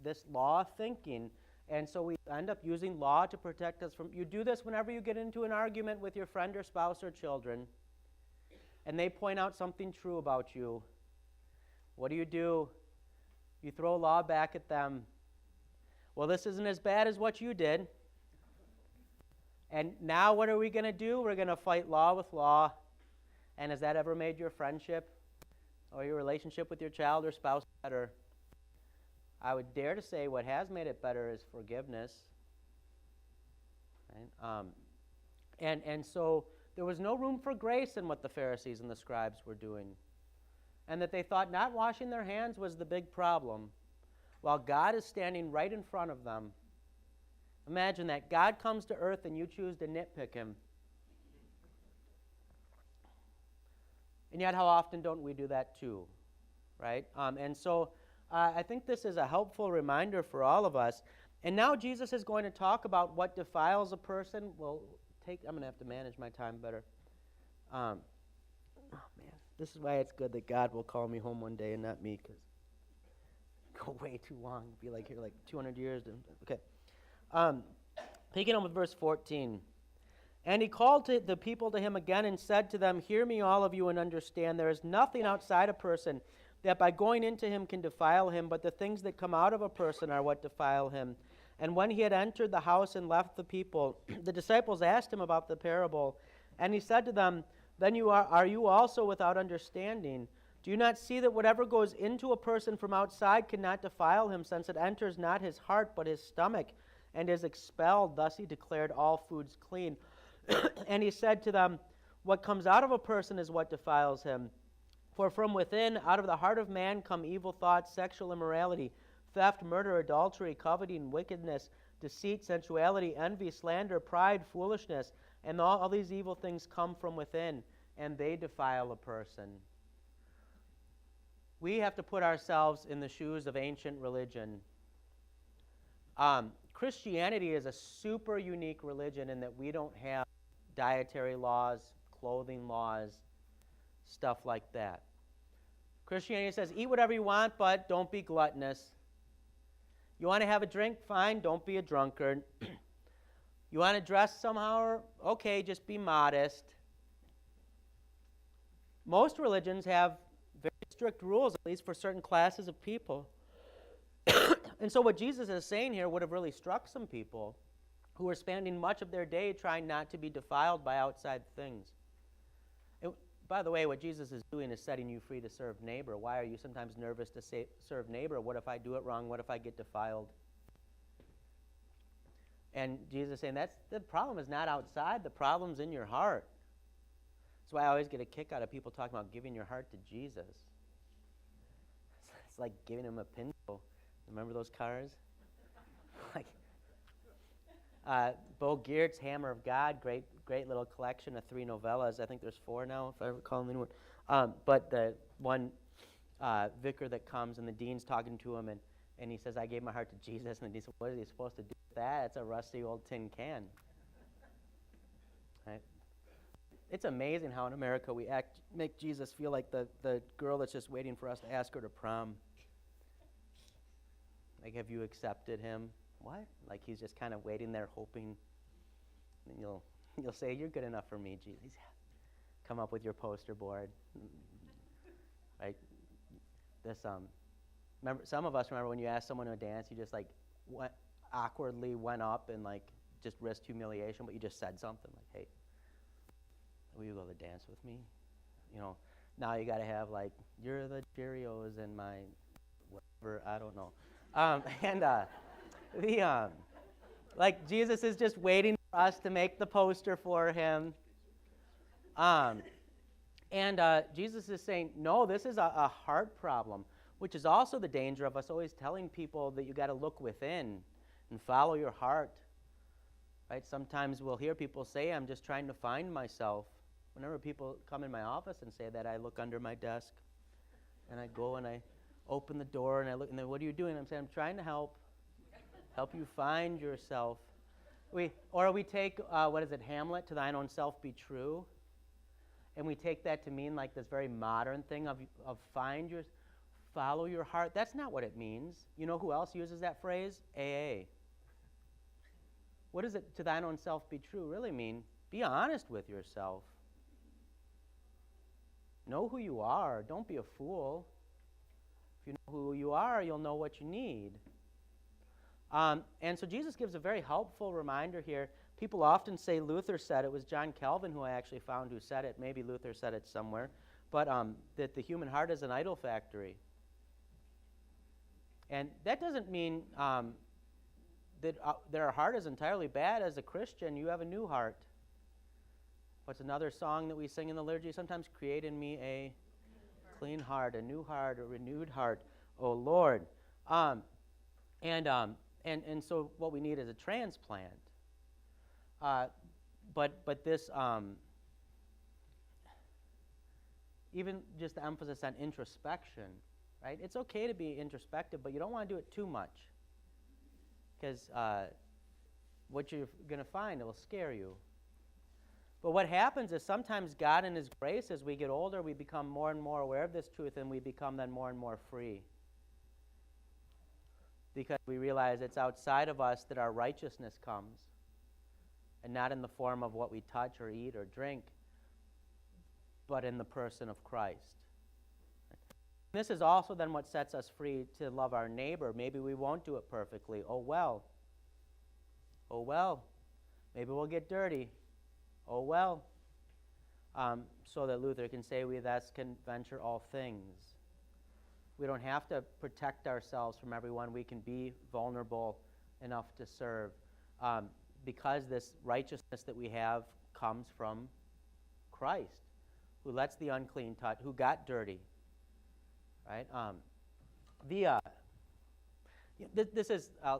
this law thinking, and so we end up using law to protect us from. You do this whenever you get into an argument with your friend or spouse or children, and they point out something true about you. What do? You throw law back at them. Well, this isn't as bad as what you did. And now what are we going to do? We're going to fight law with law. And has that ever made your friendship or your relationship with your child or spouse better? I would dare to say what has made it better is forgiveness. Right? And so there was no room for grace in what the Pharisees and the scribes were doing. And that they thought not washing their hands was the big problem, while God is standing right in front of them. Imagine that. God comes to earth and you choose to nitpick him. And yet how often don't we do that too? Right? And so I think this is a helpful reminder for all of us. And now Jesus is going to talk about what defiles a person. I'm going to have to manage my time better. Oh, man. This is why it's good that God will call me home one day and not me, because go way too long. Be like here like 200 years. Okay. Picking up with verse 14. And he called the people to him again and said to them, "Hear me, all of you, and understand. There is nothing outside a person that by going into him can defile him, but the things that come out of a person are what defile him." And when he had entered the house and left the people, the disciples asked him about the parable. And he said to them, "Then are you also without understanding? Do you not see that whatever goes into a person from outside cannot defile him, since it enters not his heart but his stomach, and is expelled?" Thus he declared all foods clean. And he said to them, "What comes out of a person is what defiles him. For from within, out of the heart of man, come evil thoughts, sexual immorality, theft, murder, adultery, coveting, wickedness, deceit, sensuality, envy, slander, pride, foolishness. And all these evil things come from within, and they defile a person." We have to put ourselves in the shoes of ancient religion. Christianity is a super unique religion in that we don't have dietary laws, clothing laws, stuff like that. Christianity says, eat whatever you want, but don't be gluttonous. You want to have a drink? Fine, don't be a drunkard. You want to dress somehow? Okay, just be modest. Most religions have very strict rules, at least for certain classes of people. And so what Jesus is saying here would have really struck some people who are spending much of their day trying not to be defiled by outside things. By the way, what Jesus is doing is setting you free to serve neighbor. Why are you sometimes nervous to serve neighbor? What if I do it wrong? What if I get defiled? And Jesus is saying the problem is not outside. The problem's in your heart. That's why I always get a kick out of people talking about giving your heart to Jesus. It's like giving him a Pinto. Remember those cars? Bo Geert's Hammer of God, great little collection of 3 novellas. I think there's 4 now, if I recall the new one. But the one vicar that comes and the dean's talking to him, and he says, "I gave my heart to Jesus." And he said, "What is he supposed to do with that? It's a rusty old tin can." Right? It's amazing how in America we make Jesus feel like the girl that's just waiting for us to ask her to prom. Like, have you accepted him? What? Like he's just kind of waiting there hoping. And you'll say, "You're good enough for me, Jesus." Come up with your poster board. Right? Remember, some of us remember when you asked someone to dance, you just like awkwardly went up and like just risked humiliation, but you just said something like, "Hey, will you go to dance with me?" You know, now you got to have like, "You're the Cheerios in my whatever," I don't know. Like Jesus is just waiting for us to make the poster for him. Jesus is saying, no, this is a heart problem, which is also the danger of us always telling people that you got to look within and follow your heart. Right? Sometimes we'll hear people say, "I'm just trying to find myself." Whenever people come in my office and say that, I look under my desk and I go and I open the door and I look, and then, "What are you doing?" I'm saying, "I'm trying to help you find yourself." We take, Hamlet, "To thine own self be true." And we take that to mean like this very modern thing of follow your heart. That's not what it means. You know who else uses that phrase? AA. What does it, "to thine own self be true," really mean? Be honest with yourself. Know who you are. Don't be a fool. If you know who you are, you'll know what you need. And so Jesus gives a very helpful reminder here. People often say Luther said it. It was John Calvin who I actually found who said it. Maybe Luther said it somewhere. But that the human heart is an idol factory. And that doesn't mean that their heart is entirely bad. As a Christian, you have a new heart. What's another song that we sing in the liturgy sometimes? Create in me a clean heart, a new heart, a renewed heart, O Lord. And so what we need is a transplant. But this, even just the emphasis on introspection, right? It's okay to be introspective, but you don't want to do it too much, because what you're going to find, it will scare you. But what happens is sometimes God in His grace, as we get older, we become more and more aware of this truth, and we become then more and more free. Because we realize it's outside of us that our righteousness comes, and not in the form of what we touch or eat or drink, but in the person of Christ. This is also then what sets us free to love our neighbor. Maybe we won't do it perfectly. Oh well. Oh well. Maybe we'll get dirty. Oh well. So that Luther can say, we thus can venture all things. We don't have to protect ourselves from everyone. We can be vulnerable enough to serve, because this righteousness that we have comes from Christ, who lets the unclean touch, who got dirty. Right? This is a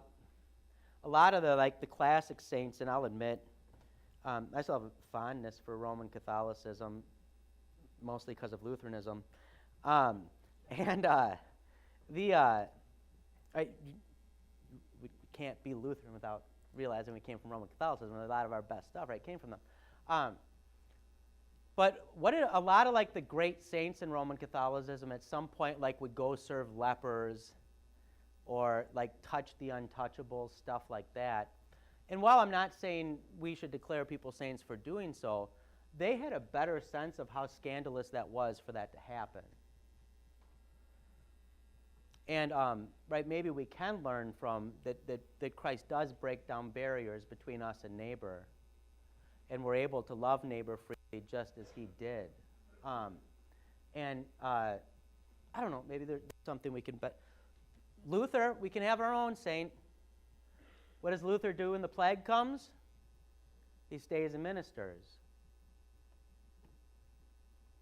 lot of the classic saints, and I'll admit, I still have a fondness for Roman Catholicism, mostly because of Lutheranism. We can't be Lutheran without realizing we came from Roman Catholicism. A lot of our best stuff, right, came from them. But what did a lot of the great saints in Roman Catholicism at some point would go serve lepers, or touch the untouchables, stuff like that. And while I'm not saying we should declare people saints for doing so, they had a better sense of how scandalous that was for that to happen. And maybe we can learn from that Christ does break down barriers between us and neighbor, and we're able to love neighbor freely just as He did. I don't know, maybe there's something we can, but Luther, we can have our own saint. What does Luther do when the plague comes? He stays and ministers.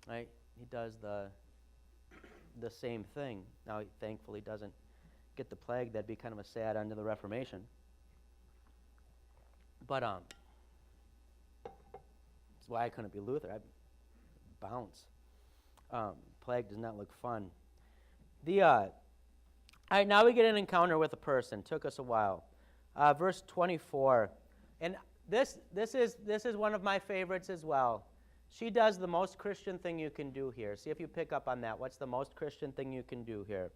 Right? He does the same thing. Now, he thankfully doesn't get the plague. That'd be kind of a sad end to the Reformation. But that's why I couldn't be Luther. I'd bounce. Plague does not look fun. All right, now we get an encounter with a person. Took us a while. Verse 24, and this is one of my favorites as well. She does the most Christian thing you can do here. See if you pick up on that. What's the most Christian thing you can do here?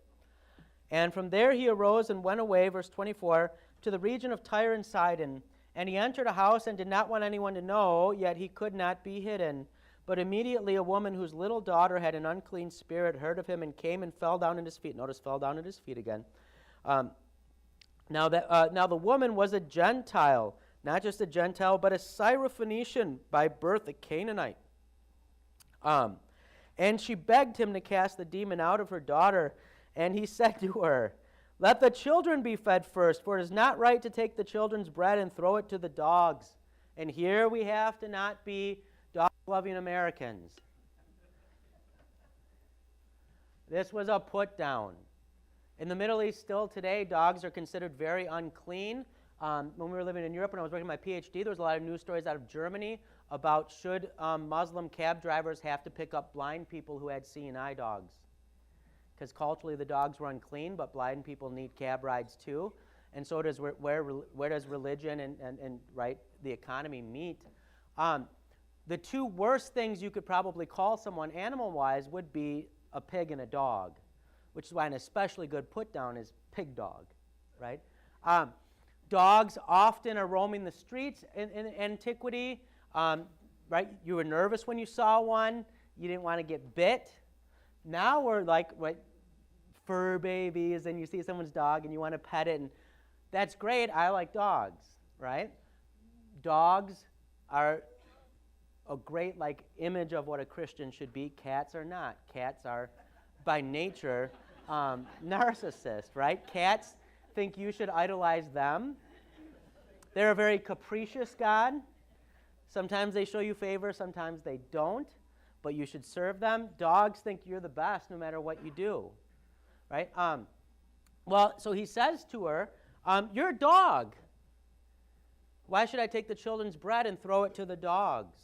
And from there he arose and went away, verse 24, to the region of Tyre and Sidon. And he entered a house and did not want anyone to know, yet he could not be hidden. But immediately a woman whose little daughter had an unclean spirit heard of him and came and fell down at his feet. Notice, fell down at his feet again. Now the woman was a Gentile, not just a Gentile, but a Syrophoenician by birth, a Canaanite. And she begged him to cast the demon out of her daughter. And he said to her, "Let the children be fed first, for it is not right to take the children's bread and throw it to the dogs." And here we have to not be dog-loving Americans. This was a put-down. In the Middle East, still today, dogs are considered very unclean. When we were living in Europe and I was working my PhD, there was a lot of news stories out of Germany about should Muslim cab drivers have to pick up blind people who had seeing eye dogs. Because culturally the dogs were unclean, but blind people need cab rides too. And so does where does religion and right, the economy meet? The two worst things you could probably call someone animal-wise would be a pig and a dog, which is why an especially good put-down is pig dog, right? Dogs often are roaming the streets in antiquity, right? You were nervous when you saw one. You didn't want to get bit. Now we're like fur babies, and you see someone's dog and you want to pet it, and that's great. I like dogs, right? Dogs are a great image of what a Christian should be. Cats are not. Cats are by nature Narcissist, right? Cats think you should idolize them. They're a very capricious God. Sometimes they show you favor, sometimes they don't, but you should serve them. Dogs think you're the best no matter what you do, right? Well, so he says to her, you're a dog. Why should I take the children's bread and throw it to the dogs?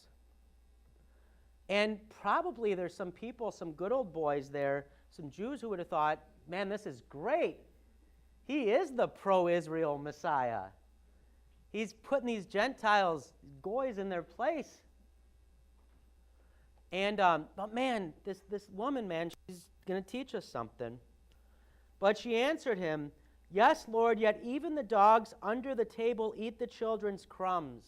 And probably there's some people, some good old boys there, some Jews who would have thought, man, this is great. He is the pro-Israel Messiah. He's putting these Gentiles, goys, in their place. And, but man, this woman, man, she's going to teach us something. But she answered him, yes, Lord, yet even the dogs under the table eat the children's crumbs.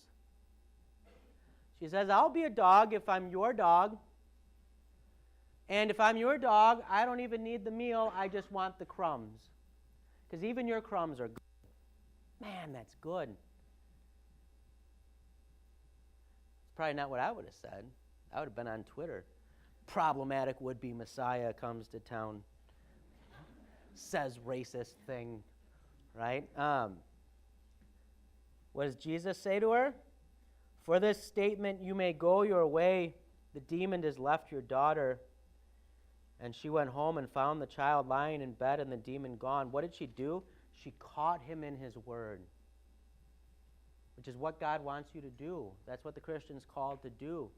She says, I'll be a dog if I'm your dog. And if I'm your dog, I don't even need the meal. I just want the crumbs. Because even your crumbs are good. Man, that's good. It's probably not what I would have said. I would have been on Twitter. Problematic would-be Messiah comes to town. Says racist thing, right? What does Jesus say to her? For this statement, you may go your way. The demon has left your daughter. And she went home and found the child lying in bed and the demon gone. What did she do? She caught him in his word, which is what God wants you to do. That's what the Christian's called to do.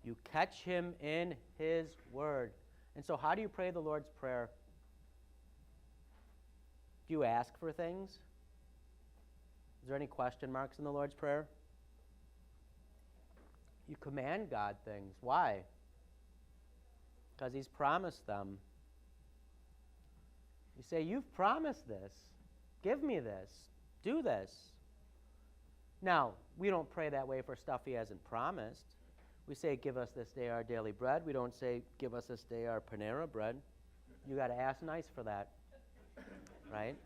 You catch him in his word. And so how do you pray the Lord's Prayer? Do you ask for things? Is there any question marks in the Lord's Prayer? You command God things. Why? Because he's promised them. You say, you've promised this. Give me this. Do this. Now, we don't pray that way for stuff he hasn't promised. We say, give us this day our daily bread. We don't say, give us this day our Panera bread. You got to ask nice for that. Right?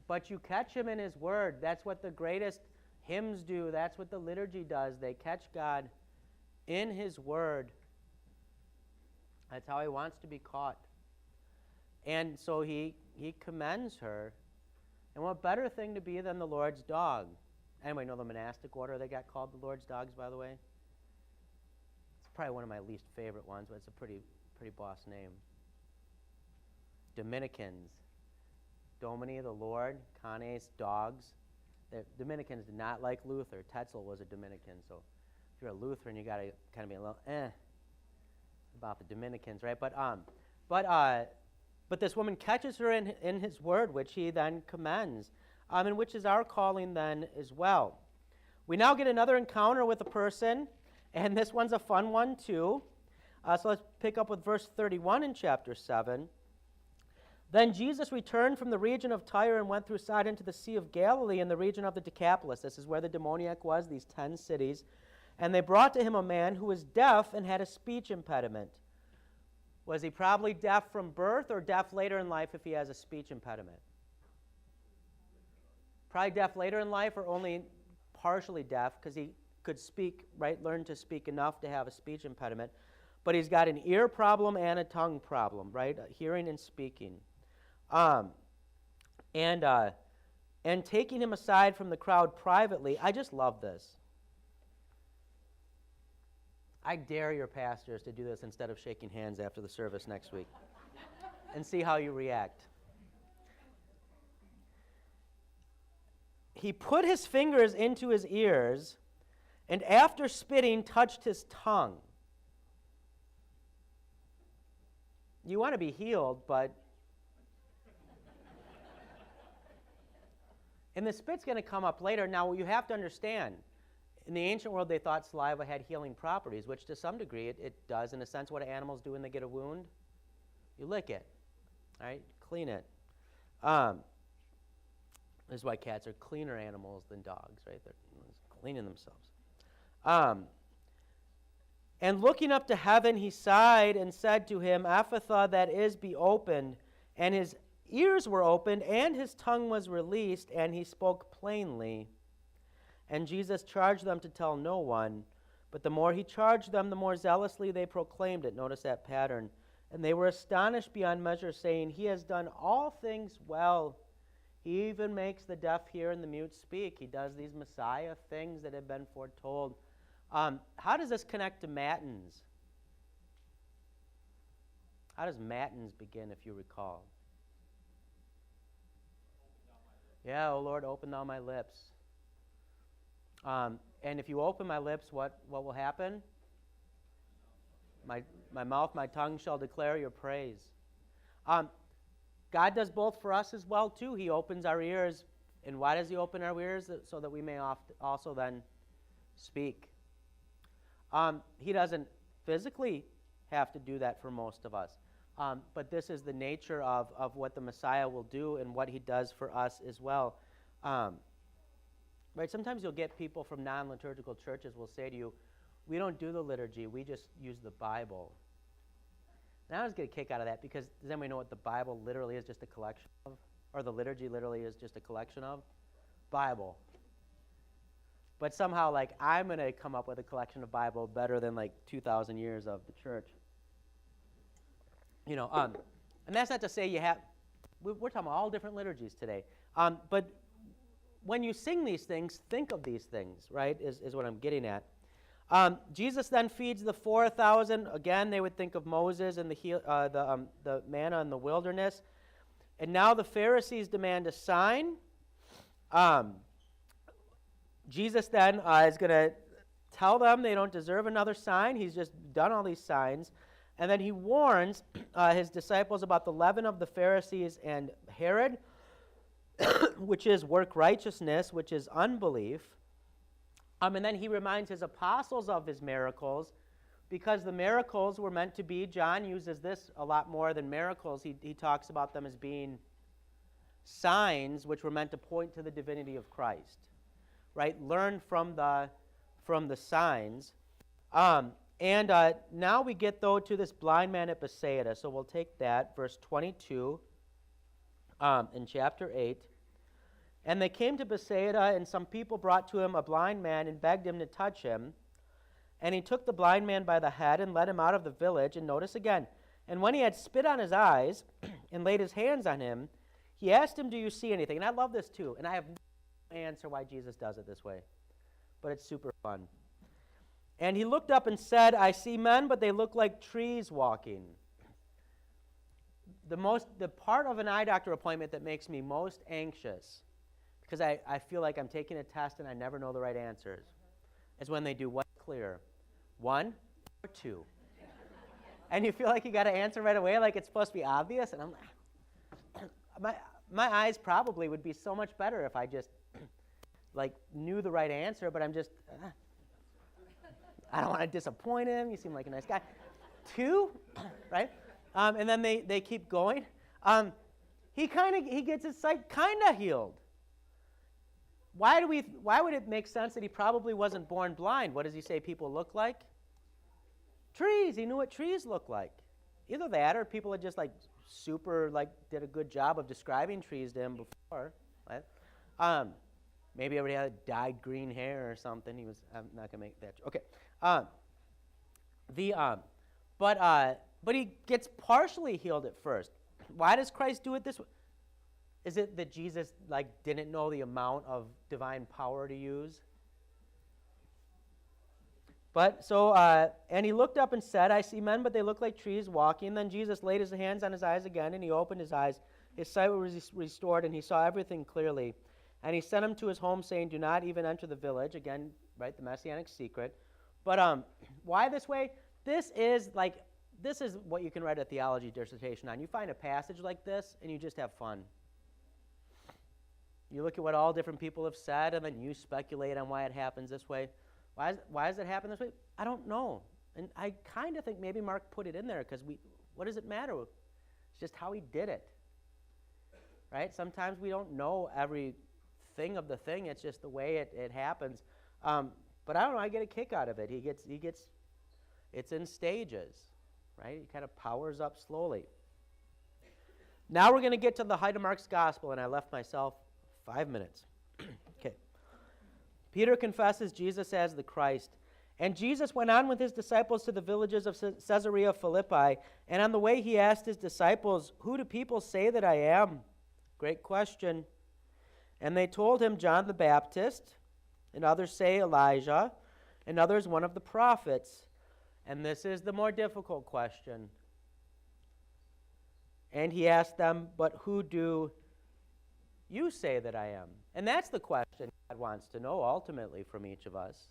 But you catch him in his word. That's what the greatest hymns do. That's what the liturgy does. They catch God in his word. That's how he wants to be caught. And so he commends her. And what better thing to be than the Lord's dog? Anybody know the monastic order they got called the Lord's dogs, by the way? It's probably one of my least favorite ones, but it's a pretty boss name. Dominicans. Domini, the Lord, canes, dogs. The Dominicans did not like Luther. Tetzel was a Dominican, so if you're a Lutheran, you got to kind of be a little about the Dominicans, right? But this woman catches her in his word, which he then commends, and which is our calling then as well. We now get another encounter with a person, and this one's a fun one too. So let's pick up with verse 31 in chapter 7. Then Jesus returned from the region of Tyre and went through Sidon to the Sea of Galilee in the region of the Decapolis. This is where the demoniac was, these 10 cities. And they brought to him a man who was deaf and had a speech impediment. Was he probably deaf from birth or deaf later in life if he has a speech impediment? Probably deaf later in life or only partially deaf because he could speak, right, learn to speak enough to have a speech impediment. But he's got an ear problem and a tongue problem, right, hearing and speaking. And taking him aside from the crowd privately, I just love this. I dare your pastors to do this instead of shaking hands after the service next week and see how you react. He put his fingers into his ears and after spitting touched his tongue. You want to be healed, but and the spit's going to come up later. Now, you have to understand, in the ancient world, they thought saliva had healing properties, which to some degree it does. In a sense, what do animals do when they get a wound? You lick it, right? Clean it. This is why cats are cleaner animals than dogs, right? They're cleaning themselves. And looking up to heaven, he sighed and said to him, Ephphatha, that is, be opened. And his ears were opened, and his tongue was released, and he spoke plainly. And Jesus charged them to tell no one. But the more he charged them, the more zealously they proclaimed it. Notice that pattern. And they were astonished beyond measure, saying, He has done all things well. He even makes the deaf hear and the mute speak. He does these Messiah things that have been foretold. How does this connect to Matins? How does Matins begin, if you recall? Yeah, O Lord, open thou my lips. And if you open my lips, what will happen? My mouth, my tongue shall declare your praise. God does both for us as well, too. He opens our ears. And why does he open our ears? So that we may also then speak. He doesn't physically have to do that for most of us. But this is the nature of what the Messiah will do and what he does for us as well. Right? Sometimes you'll get people from non-liturgical churches will say to you, we don't do the liturgy, we just use the Bible. And I always get a kick out of that because does anybody know what the Bible literally is just a collection of? Or the liturgy literally is just a collection of? Bible. But somehow, like, I'm going to come up with a collection of Bible better than, like, 2,000 years of the church. You know, and that's not to say you have, we're talking about all different liturgies today. But when you sing these things, think of these things, right, is what I'm getting at. Jesus then feeds the 4,000. Again, they would think of Moses and the manna in the wilderness. And now the Pharisees demand a sign. Jesus then is going to tell them they don't deserve another sign. He's just done all these signs. And then he warns his disciples about the leaven of the Pharisees and Herod, which is work righteousness, which is unbelief. And then he reminds his apostles of his miracles, because the miracles were meant to be, John uses this a lot more than miracles. He talks about them as being signs which were meant to point to the divinity of Christ. Right? Learn from the signs. And now we get, though, to this blind man at Bethsaida. So we'll take that, verse 22 in chapter 8. And they came to Bethsaida, and some people brought to him a blind man and begged him to touch him. And he took the blind man by the head and led him out of the village. And notice again, and when he had spit on his eyes and laid his hands on him, he asked him, do you see anything? And I love this too. And I have no answer why Jesus does it this way. But it's super fun. And he looked up and said, I see men, but they look like trees walking. The part of an eye doctor appointment that makes me most anxious, because I feel like I'm taking a test and I never know the right answers, is when they do what's clear, 1 or 2. And you feel like you got to answer right away, like it's supposed to be obvious. And I'm like, my eyes probably would be so much better if I just like knew the right answer, but I'm just, I don't want to disappoint him. You seem like a nice guy. 2, right? And then they keep going. He gets his sight kind of healed. Why would it make sense that he probably wasn't born blind? What does he say people look like? Trees. He knew what trees look like. Either that or people had just like super like did a good job of describing trees to him before. Right? Maybe everybody had dyed green hair or something. I'm not gonna make that. Okay. But he gets partially healed at first. Why does Christ do it this way? Is it that Jesus didn't know the amount of divine power to use? But so, and he looked up and said, I see men, but they look like trees walking. Then Jesus laid his hands on his eyes again, and he opened his eyes. His sight was restored, and he saw everything clearly. And he sent him to his home, saying, do not even enter the village. Again, right, the Messianic secret. But why this way? This is what you can write a theology dissertation on. You find a passage like this, and you just have fun. You look at what all different people have said, and then you speculate on why it happens this way. Why does it happen this way? I don't know. And I kind of think maybe Mark put it in there because what does it matter? It's just how he did it. Right? Sometimes we don't know everything of the thing. It's just the way it happens. But I don't know. I get a kick out of it. It's in stages. Right? He kind of powers up slowly. Now we're going to get to the height of Mark's gospel, and I left myself 5 minutes. Okay. Peter confesses Jesus as the Christ, And Jesus went on with his disciples to the villages of Caesarea Philippi, and on the way he asked his disciples, "Who do people say that I am?" Great question. And they told him, "John the Baptist, and others say Elijah, and others one of the prophets." And this is the more difficult question. And he asked them, "But who do you say that I am?" And that's the question God wants to know ultimately from each of us.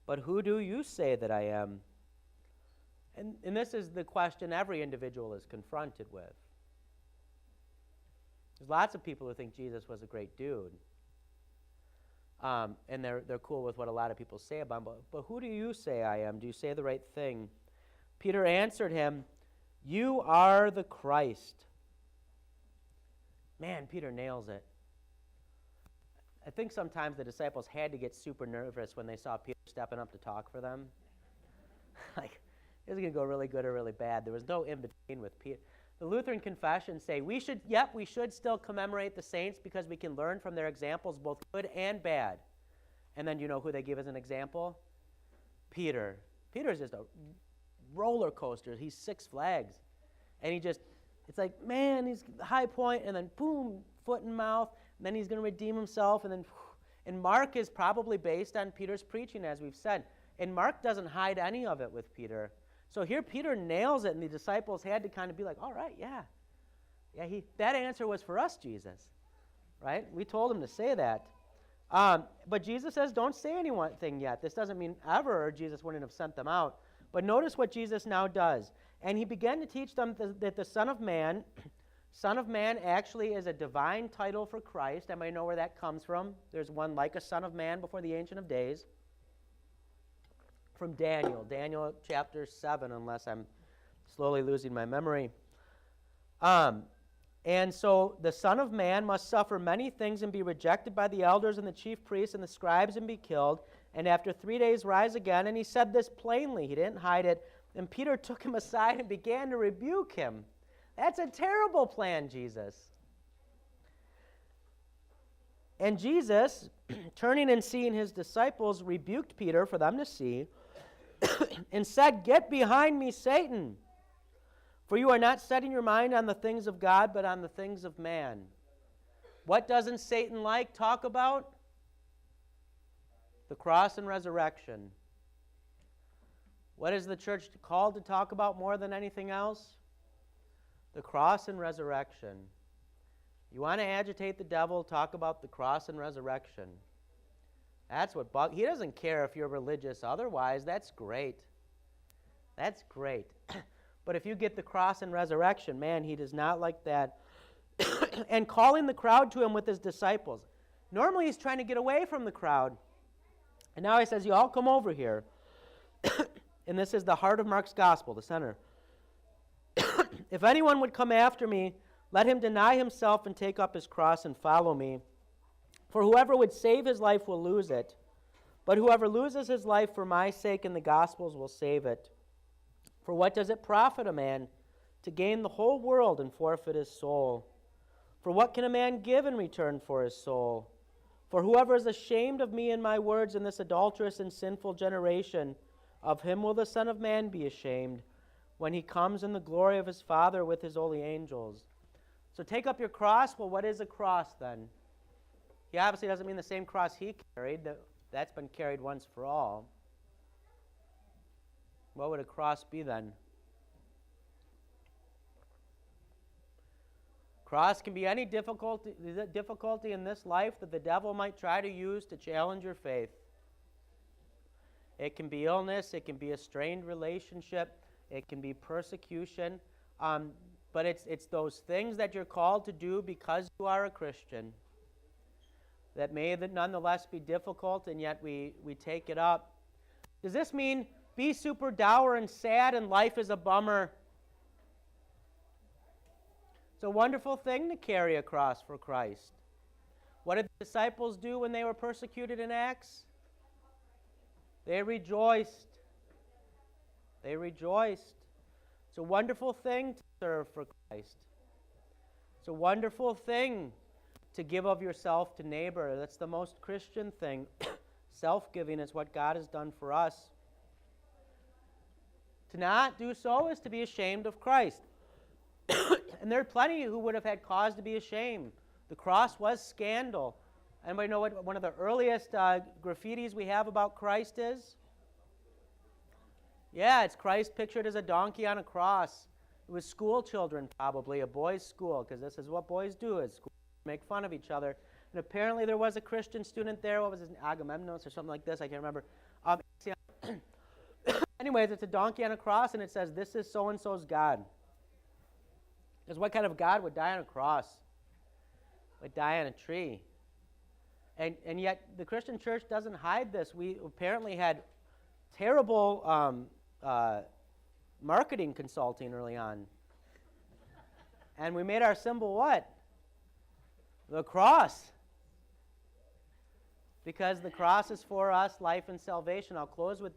But who do you say that I am? And this is the question every individual is confronted with. There's lots of people who think Jesus was a great dude. And they're cool with what a lot of people say about him. But who do you say I am? Do you say the right thing? Peter answered him, "You are the Christ." Man, Peter nails it. I think sometimes the disciples had to get super nervous when they saw Peter stepping up to talk for them. Like, this is going to go really good or really bad. There was no in-between with Peter. The Lutheran Confession say we should still commemorate the saints because we can learn from their examples, both good and bad. And then you know who they give as an example? Peter. Peter's just a roller coaster. He's Six Flags. And it's like, man, he's high point, and then boom, foot and mouth, and then he's going to redeem himself, and Mark is probably based on Peter's preaching, as we've said. And Mark doesn't hide any of it with Peter. So here Peter nails it, and the disciples had to kind of be like, all right, yeah, that answer was for us, Jesus, right? We told him to say that. But Jesus says, don't say anything yet. This doesn't mean ever, or Jesus wouldn't have sent them out. But notice what Jesus now does. And he began to teach them that the Son of Man actually is a divine title for Christ. Everybody know where that comes from? There's one like a Son of Man before the Ancient of Days. From Daniel chapter 7, unless I'm slowly losing my memory. And so the Son of Man must suffer many things and be rejected by the elders and the chief priests and the scribes and be killed, and after 3 days rise again. And he said this plainly. He didn't hide it. And Peter took him aside and began to rebuke him. That's a terrible plan, Jesus. And Jesus, turning and seeing his disciples, rebuked Peter for them to see, and said, "Get behind me, Satan, for you are not setting your mind on the things of God, but on the things of man." What doesn't Satan like talk about? The cross and resurrection. What is the church called to talk about more than anything else? The cross and resurrection. You want to agitate the devil, talk about the cross and resurrection. That's what he doesn't care if you're religious otherwise. That's great. That's great. But if you get the cross and resurrection, man, he does not like that. And calling the crowd to him with his disciples. Normally he's trying to get away from the crowd. And now he says, you all come over here. And this is the heart of Mark's gospel, the center. If anyone would come after me, let him deny himself and take up his cross and follow me. For whoever would save his life will lose it. But whoever loses his life for my sake and the gospel's will save it. For what does it profit a man to gain the whole world and forfeit his soul? For what can a man give in return for his soul? For whoever is ashamed of me and my words in this adulterous and sinful generation, of him will the Son of Man be ashamed when he comes in the glory of his Father with his holy angels. So take up your cross. Well, what is a cross then? He obviously doesn't mean the same cross he carried. That's been carried once for all. What would a cross be then? Cross can be any difficulty in this life that the devil might try to use to challenge your faith. It can be illness. It can be a strained relationship. It can be persecution. But it's those things that you're called to do because you are a Christian that may nonetheless be difficult, and yet we take it up. Does this mean be super dour and sad and life is a bummer? It's a wonderful thing to carry a cross for Christ. What did the disciples do when they were persecuted in Acts? They rejoiced. They rejoiced. It's a wonderful thing to serve for Christ. It's a wonderful thing to give of yourself to neighbor. That's the most Christian thing. Self-giving is what God has done for us. To not do so is to be ashamed of Christ. And there are plenty who would have had cause to be ashamed. The cross was scandal. Anybody know what one of the earliest graffitis we have about Christ is? Yeah, it's Christ pictured as a donkey on a cross. It was school children, probably, a boys' school, because this is what boys do at school, make fun of each other. And apparently there was a Christian student there. What was his name? Agamemnon or something like this. I can't remember. Anyways, it's a donkey on a cross, and it says, this is so-and-so's God. Because what kind of God would die on a cross? Would die on a tree. And yet the Christian church doesn't hide this. We apparently had terrible marketing consulting early on. And we made our symbol what? The cross. Because the cross is for us, life and salvation. I'll close with this.